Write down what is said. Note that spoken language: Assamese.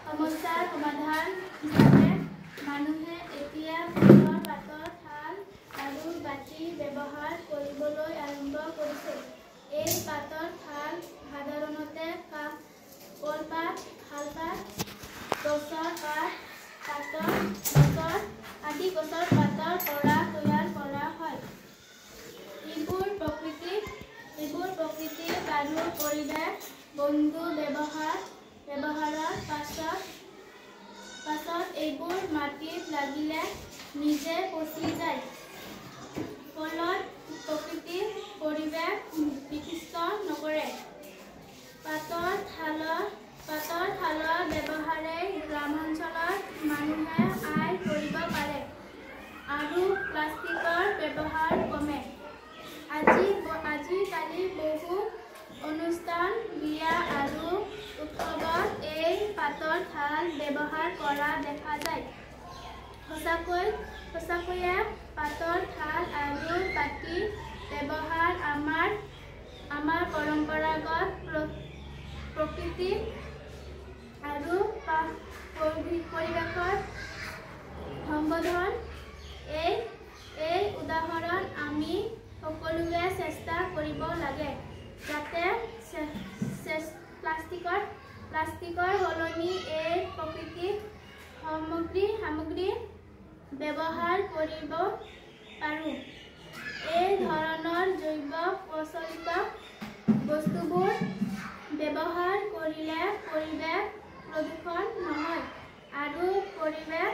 সমস্যাৰ সমাধান হিচাপে মানুহে এতিয়া ফুলৰ পাতৰ থাল আৰু বাটি ব্যৱহাৰ কৰিবলৈ আৰম্ভ কৰিছে। এই পাতৰ থাল সাধাৰণতে কলপাত, শালপাত, গছৰ পাত, আদি গছৰ পাতৰ পৰা তৈয়াৰ কৰা হয়। এইবোৰ প্ৰকৃতিৰ আৰু পৰিৱেশ বন্ধু ব্যৱহাৰৰ পাছত এইবোৰ মাটিত লাগিলে নিজে পচি যায়, ফলত প্ৰকৃতিৰ পৰিৱেশ বিকৃত নকৰে। পাতৰ থালৰ ব্যৱহাৰে গ্ৰামাঞ্চলৰ মানুহে আয় কৰিব পাৰে আৰু প্লাষ্টিকৰ ব্যৱহাৰ কমে। আজিকালি বহু অনুষ্ঠান, বিয়া আৰু উৎসৱত এই পাতৰ থাল ব্যৱহাৰ কৰা দেখা যায়। সঁচাকৈয়ে পাতৰ থাল আৰু বাটিৰ ব্যৱহাৰ আমাৰ পৰম্পৰাগত প্ৰকৃতি আৰু পৰিৱেশৰ সংবৰ্ধন। এই উদাহৰণ আমি সকলোৱে চেষ্টা কৰিব লাগে যাতে প্লাষ্টিকৰ সলনি এই প্ৰাকৃতিক সামগ্ৰী ব্যৱহাৰ কৰিব পাৰোঁ। এই ধৰণৰ জৈৱ-প্ৰচলিত বস্তুবোৰ ব্যৱহাৰ কৰিলে পৰিৱেশ প্ৰদূষণ নহয় আৰু পৰিৱেশ